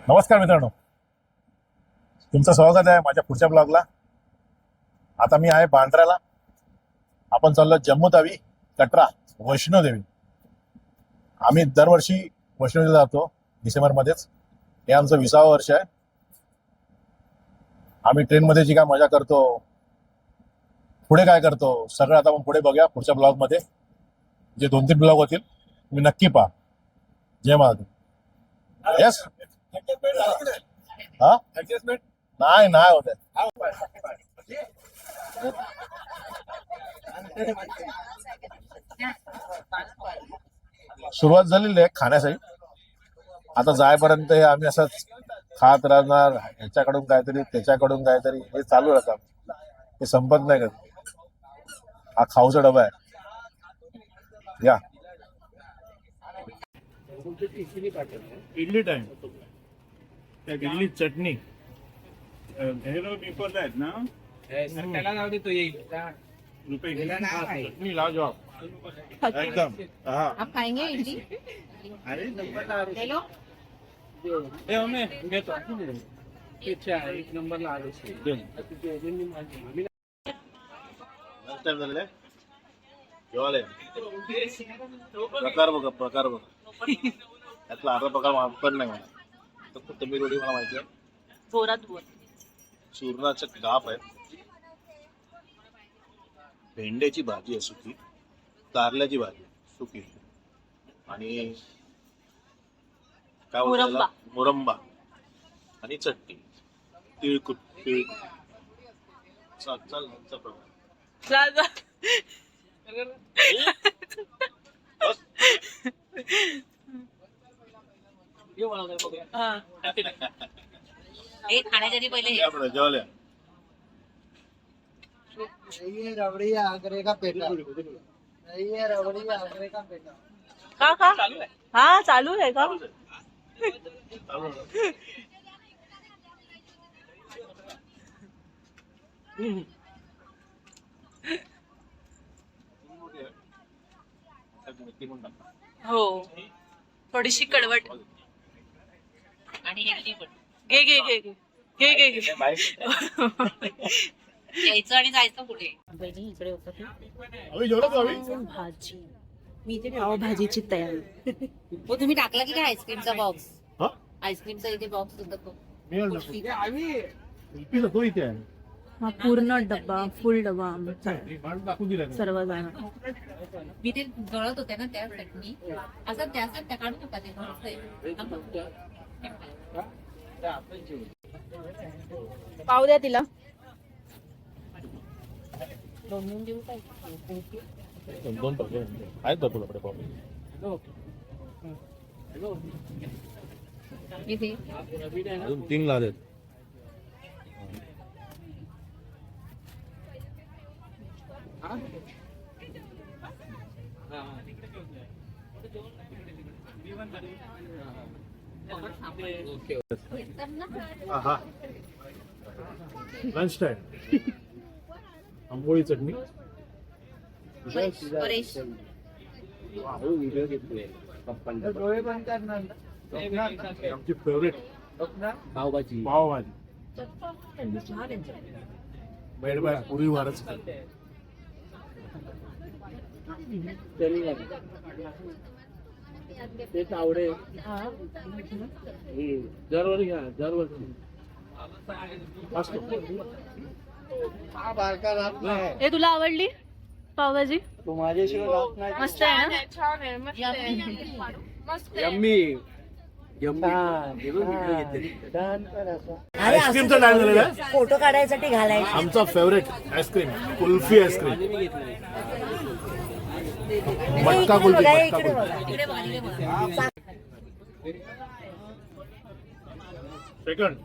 नमस्कार मित्रांनो, तुमचं स्वागत आहे माझ्या पुढच्या ब्लॉगला. आता मी आहे बांद्राला. आपण चाललो जम्मू तावी कटरा वैष्णोदेवी. आम्ही दरवर्षी वैष्णोदेवीला जातो डिसेंबरमध्येच. हे आमचं 20वं वर्ष आहे. आम्ही ट्रेनमध्ये जी काय मजा करतो, पुढे काय करतो सगळं आता आपण पुढे बघूया पुढच्या ब्लॉगमध्ये. जे 2-3 ब्लॉग होतील तुम्ही नक्की पहा. जय महादेव. येस हा नाही होत आहे. सुरुवात झालेली आहे खाण्यासाठी. आता जायपर्यंत हे आम्ही असंच खात राहणार. ह्याच्याकडून काहीतरी त्याच्याकडून काहीतरी हे चालू राहतात. हे संपत नाही कधी. हा खाऊचा डबा आहे. या इडली टाइम. त्या इडली चटणी पेपर आहेत ना. त्याला जाऊ दे, तो येईल. रुपये चटणी लाजवाब एकदम. हाँ आप खाएंगे इडली? अरे ले लो. ए ओमे घेतो. अच्छा, एक नंबरला आलो. प्रकार बघा प्रकार बघा. त्यातला अर्धा प्रकार पण नाही मला. फक्त तमिळ रोटी मला माहिती आहे. जोरात बोल. चूरणाचं काप आहे. भेंड्याची भाजी आहे सुकी. कारल्याची भाजी सुकी. आणि काय बोलतात त्याला? मुरंबा आणि चटणी. तिळकुट तीळ. चल चल चल प्रकार. हे खाण्याच्या आधी पहिले हे. जेवल्या ये रबड़ी आगरे का पेटा. ये रबड़ी आगरे का पेटा. का हा चालू आहे का? हो, थोडीशी कडवट आणि हेल्दी पण. घे घे घे घे घे घे घे. यायचं आणि जायचं पुढे. इकडे होतं भाजी. मी इथे पावभाजीची तयारी. हो, तुम्ही टाकला की काय आईस्क्रीमचा बॉक्स? आईस्क्रीमचा इथे बॉक्स होता तो. तो इथे आहे. हा पूर्ण डब्बा, फुल डब्बा सर्व जण. मी ते गळत होते ना त्यासाठी असं त्यासाठी त्या काढू नका ते. पाव द्या तिला. दोन देऊ काय? दोन पाहिजे आहेत भरपूर आपले पाव. इथे अजून 3 लागेल. Lunch time. आंबोळी चटणी. परेश डोळे बंद करणार. आमची favourite pav bhaji. Pav bhaji. Made by पुरी वारच. तेच आवडेल. दरवर्षी घ्या, दरवर्षी. हा बारका राहत नाही. हे तुला आवडली पावभाजी? तू माझ्याशिवाय राहत नाही. मस्त आहे ना. यम्मी. आईस्क्रीमचा टाइम झालेला आहे. फोटो काढायसाठी घालायचं. आमचा फेवरेट आईस्क्रीम कुल्फी आईस्क्रीम. मटका कुल्फी. सेकंड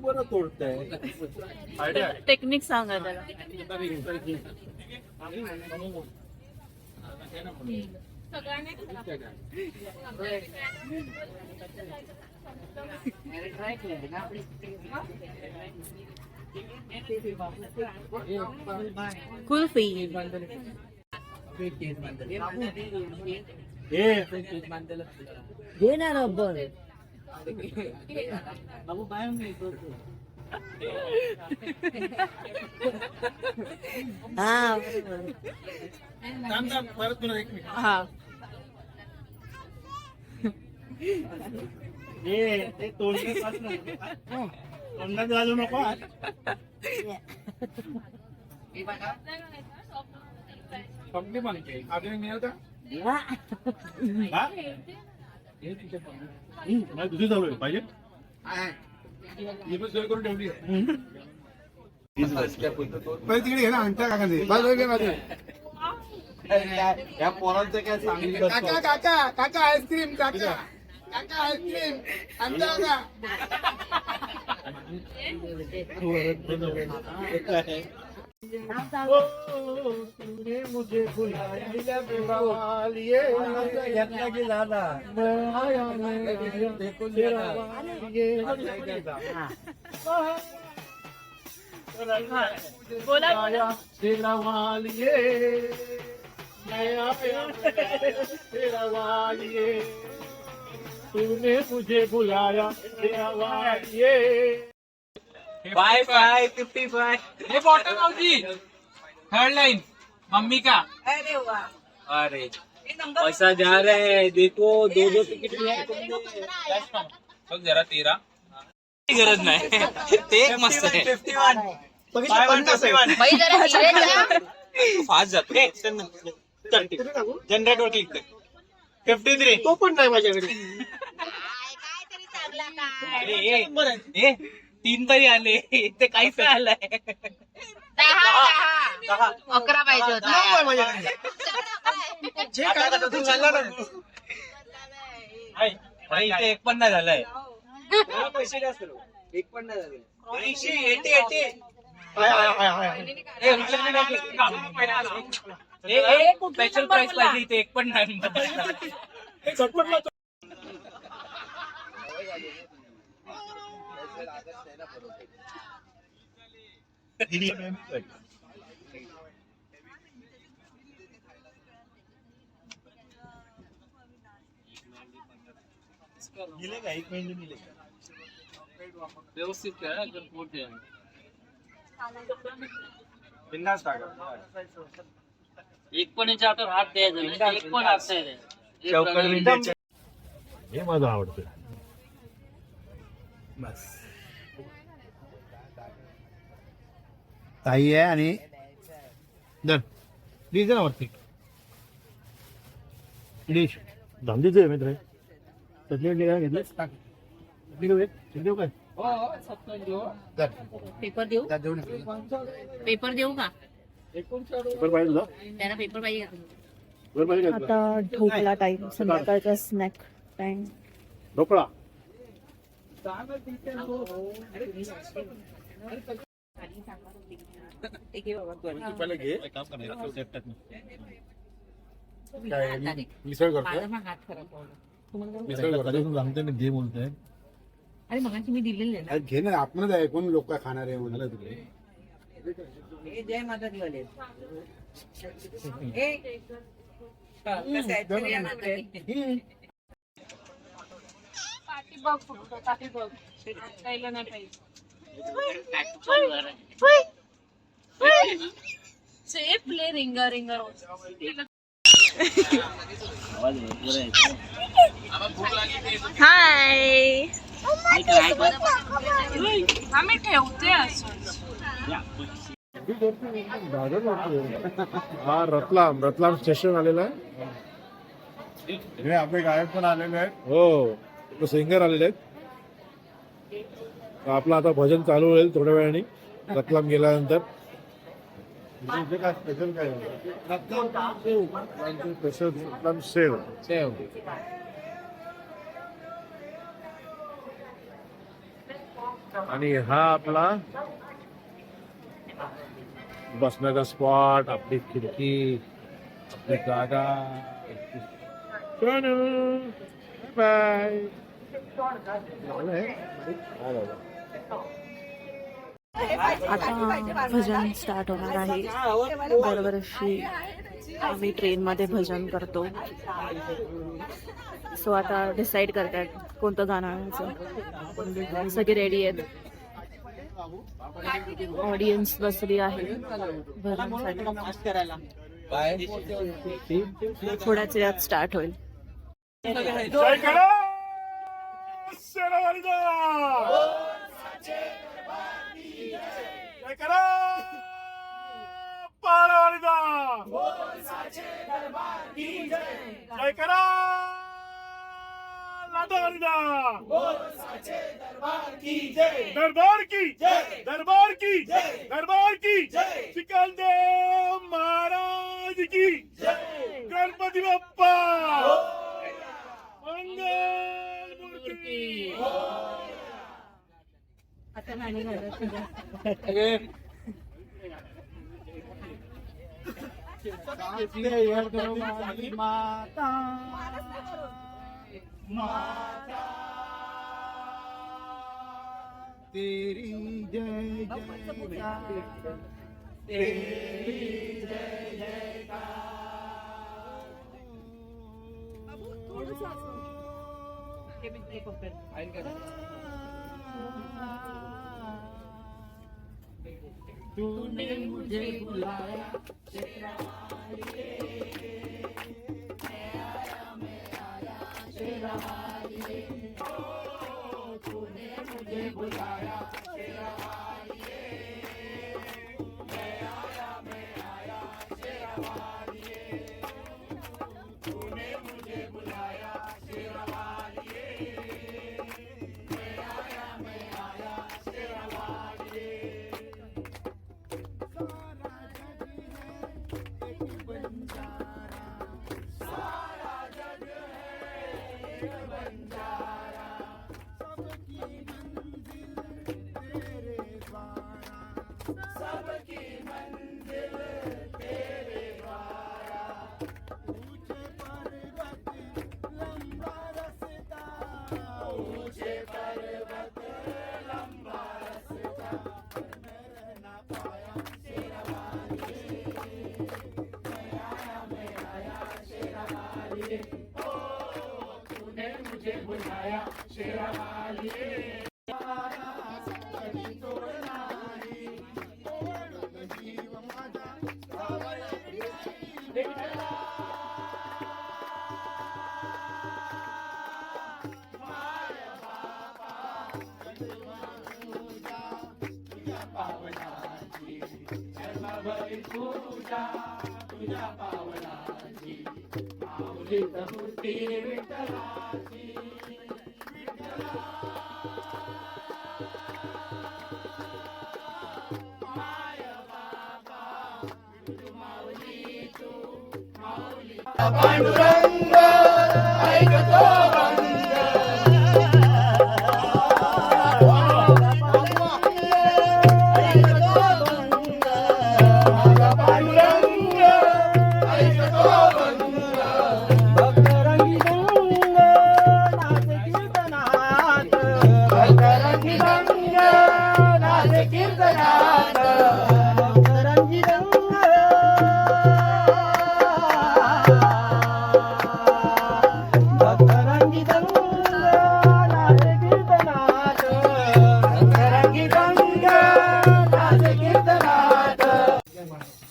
बरं तोडताय. आयडिया. टेक्निक सांगा त्याला. कुल्फी. घे ना रबर. बाबू बाहेर मिळतो हा बरोबर. परत तुला एक मिनिट हा ते तोंडात घालू नको पगडी मागते अजून मिळेल का दुसरी चालू आहे पाहिजे ही पण सोय करून ठेवली तिकडे घे ना आणता काका या पोरांचं काय सांगितलं काका काका काका आईस्क्रीम काका काका आईस्क्रीम आणता मुझे बोला तेरा वालिए नया तेरा वालिए तूने मुझे बुलाया तेरा वालिए बाय 55 ये बॉटल होती थर्ड लाइन मम्मी का अरे वा अरे पैसा जा रहे हैं देखो दो टिकट बघ जरा 13 गरज नाही ते एक मस्त आहे 51 फास्ट जातो जनरेट वर क्लिक कर 53 तो पण नाही माझ्याकडे ए 3 तरी आले ते काहीच नाही आलंय 11 पाहिजे होता इथे एक पण नाही झालंय पैसे जास्त एक पण नाही झाले 80 स्पेशल प्राइस पाहिजे इथे एक पण नाही व्यवस्थित करा एक पण याच्या हातात हात द्यायचा एक पण हात द्यायचा हे माझं आवडतं ताई आहे आणि डिश ना वरती डिश धांदीच आहे मित्र चटणी काय घेतलं देऊ काय पेपर देऊ पेपर देऊ का पेपर पाहिजे तुला त्यांना पेपर पाहिजे का पेपर पाहिजे का तुला? आता ढोकळा टाइम संध्याकाळचा स्नॅक टाइम. ढोकळा पहिले घे मिसळ करतो माझा मग हात खराब होईल. तुम्हाला काय मिसळ करतो सांगते मी घे बोलतोय अरे मगाशी मी दिलेले ना घे ना आपणच आहे कोण लोक खाणार आहे म्हणलं तुला जय माता दी वाले. प्ले रिंगर रिंगर हाय आम्ही ठेवते हा रतलाम स्टेशन आलेला आहे हे आपले गायक पण आलेले आहेत हो सिंगर आलेले आहेत आपलं आता भजन चालू होईल थोड्या वेळाने रतलाम गेल्यानंतर काय स्पेशल काय स्पेशल रतलाम सेव आणि हा आपला बसण्याचा स्पॉट आपली खिडकी आपली जागा बाय आता भजन स्टार्ट होणार आहे. बरोबर अशी आम्ही ट्रेनमध्ये भजन करतो. सो आता डिसाईड करतात कोणतं गाणं आणायचं. सगळे रेडी आहेत. ऑडियन्स बसली आहे भजनसाठी. थोड्याच वेळात स्टार्ट होईल. जय करा शेरावालीचा. जय करा पारावालीचा. जय करा लाटावालीचा. दरबार की दरबार की दरबार की चिकलदेव महाराज की. गणपती बाप्पा मंगल मूर्ती. आता गाणी घालत माता माता तेरी जय जयकार. तेरी जय जयकार. तूने मुझे बुलाया पांडुरंग ऐकतो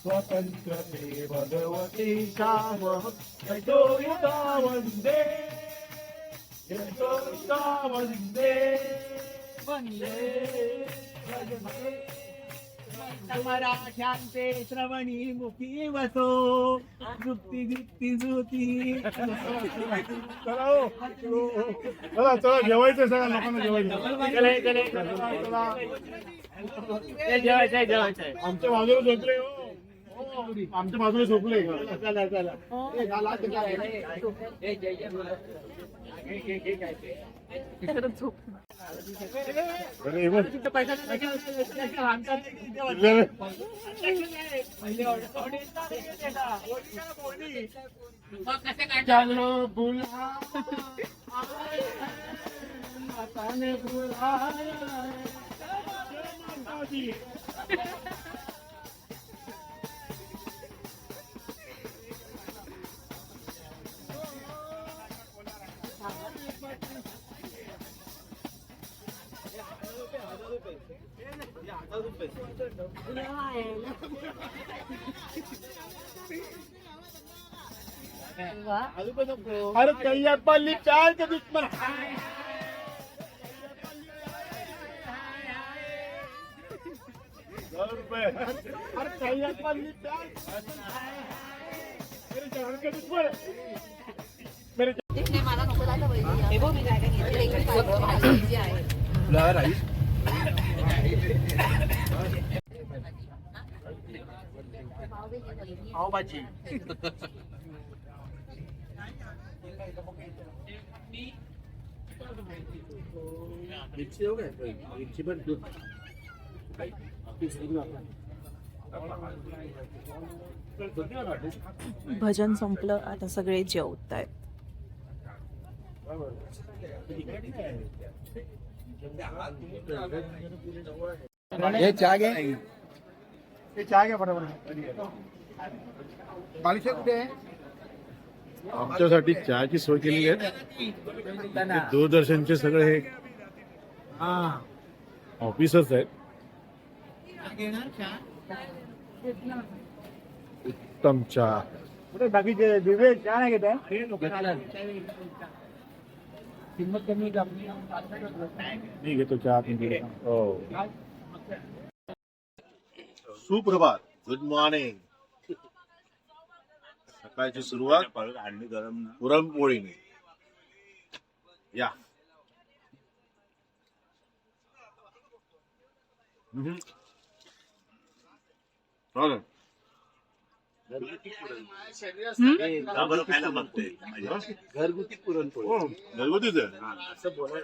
स्वतंत्रते भगवती श्याम यशोयुता वंदे यशोयुता वंदे वंदे मराठ्यांचे श्रवणी मुखी वसो जुक्ती जुक्ती जुती. चला चला जेवायचं सगळ्या लोकांना जेवायचं. आमच्या बाजूला झोपले हो, आमच्या बाजूला झोपले. चला चला चलो बुला माता ने बुलाया. अरे कय्यापल्ली चाय के दुश्मन ₹100 अरे कय्यापल्ली चाय मेरे जान के दुश्मन मेरे मला नको झालं हे बघ मी काय काय घेतली आहे पावभाजी भजन संपलं आता सगळे जेवत आहेत. हे चहा घे बरोबर बालिशे कुठे आहे आमच्यासाठी चहाची सोय केलेली आहे. दूरदर्शनचे सगळे हे ऑफिसर्स आहेत. उत्तम चहा कुठे बाकीचे दिवे चहा नाही घेत आहे किंमत कमी मी घेतो चहा. हो सुप्रभात, गुड मॉर्निंग. सकाळची सुरुवात पुरणपोळीने. या चालेल. घरगुती पुरणपोळी घरगुतीच आहे. असं बोलाय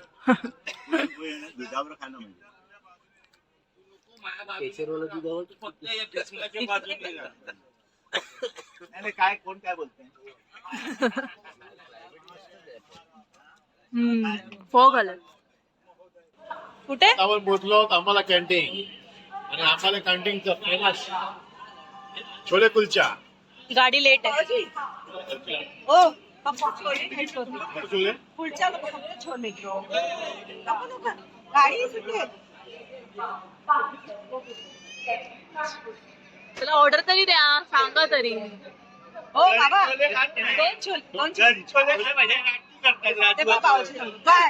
केशरवाला दुधावर काय कोण काय बोलतंय फॉग आलं. कुठे आपण पोहोचलो आहोत आम्हाला कॅन्टीन आणि आम्हाला कॅन्टीनचं फेमस छोले कुलचा. गाडी लेट आहे. छोले तुला ऑर्डर तरी द्या, सांगा तरी. हो बाबा दोन काय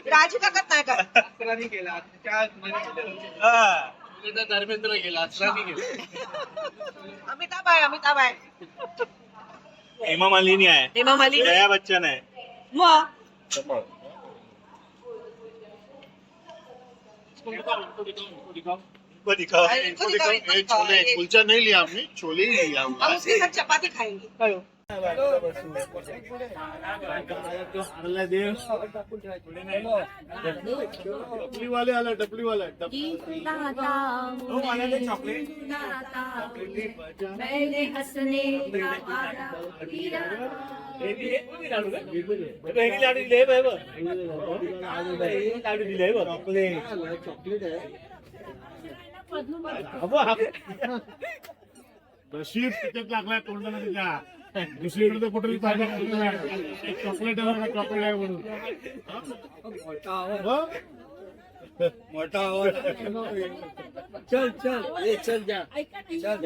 राजू का करताय का धर्मेंद्र गेला अमिताभ आहे हेमा मालिनी आहे, हेमा मालिनी जया बच्चन आहे. मग छोले कुलचा नहीं लिया हमने, छोले ही लिया हम उसके साथ चपाती खाएंगे डबली वाले आला डबली वाला मैंने हंसने का वादा किया. नशीब तिच्यात लागलाय तोंडाला तिच्या. दुसरीकडे तर कुठेही पाहिजे चॉकलेट आहे चॉकलेट आहे म्हणून मोठा आवाज चल चल चल जा चल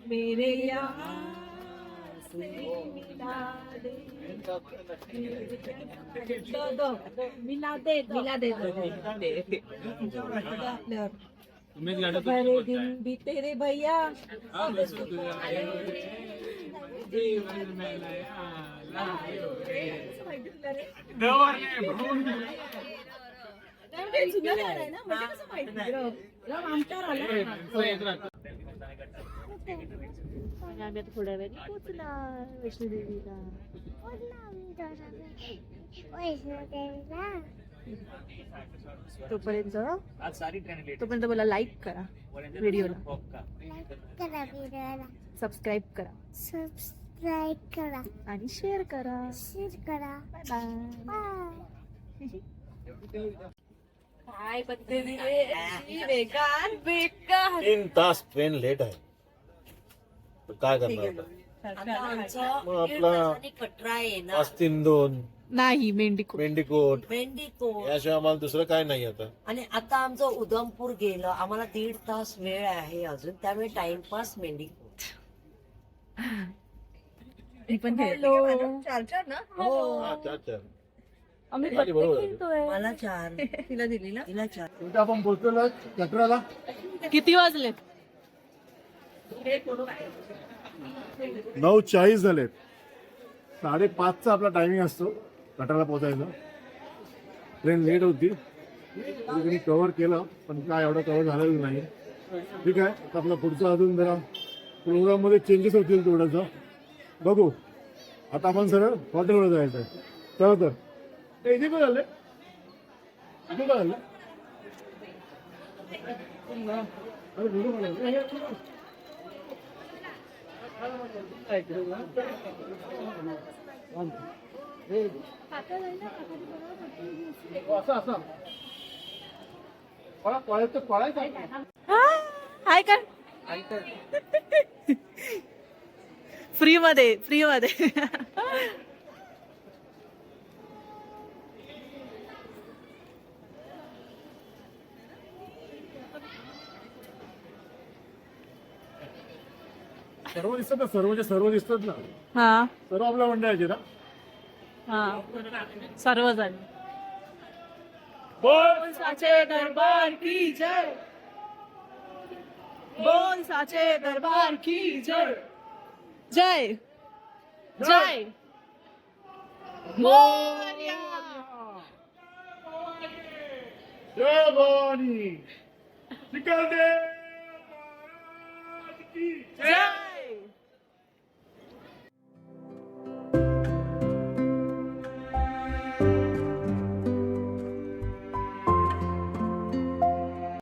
मेरे यार से मिला दे दो मिला दे सारे दिन भी तेरे भैया आम्ही आता थोड्या वेळाने पोहोचणार वैष्णोदेवीला. तोपर्यंत आज सारी ट्रेन लेट तोपर्यंत मला लाईक करा व्हिडिओला, करा व्हिडिओला सबस्क्राईब करा सबस्क्राईब करा आणि शेअर करा. शेअर करा बाय. बाय. काय पद्धती बेकार बेकार. 3 तास ट्रेन लेट आहे, तर काय करणार आता? मग आपला कटरा आहे ना 5-3-2 नाही मेंढीको मेंढीकोट मेंढीकोट याशिवाय आम्हाला दुसरं काय नाही आता. आणि आता आमचं उधमपूर गेलं, आम्हाला 1.5 तास वेळ आहे अजून, त्यामुळे टाइमपास मेंढीकोट. मी पण हॅलो. हो हा, चार. आम्ही झाली, बरोबर आहे. खेळतोय. मला 4 तिला दिली ना. तिला 4. कुठे आपण पोहोचलो कटराला? किती वाजलेत? 9:40 झालेत. 5:30चा आपला टायमिंग असतो कटराला पोहोचायचा. ट्रेन लेट होती, मी कव्हर केलं, पण काय एवढं कव्हर झालेलं नाही. ठीक आहे, आता आपला पुढचा अजून जरा प्रोग्राममध्ये चेंजेस होतील थोडंसं, बघू. आता आपण सरळ हॉटेलवर जायचं आहे. चला तर इथे काय झालं, इथे काय झालं? अरे व्हिडिओ बनवला. असं हाय कर फ्री मध्ये सर्व दिसतात ना, सर्व दिसतात ना, हा सर्व आपल्या मंडळाचे ना. हा सर्वजण. बोल साचे दरबार की जय, बोल साचे दरबार की जय, जय जय मोरया. जय भवानी. शिकल दे महाराज की जय.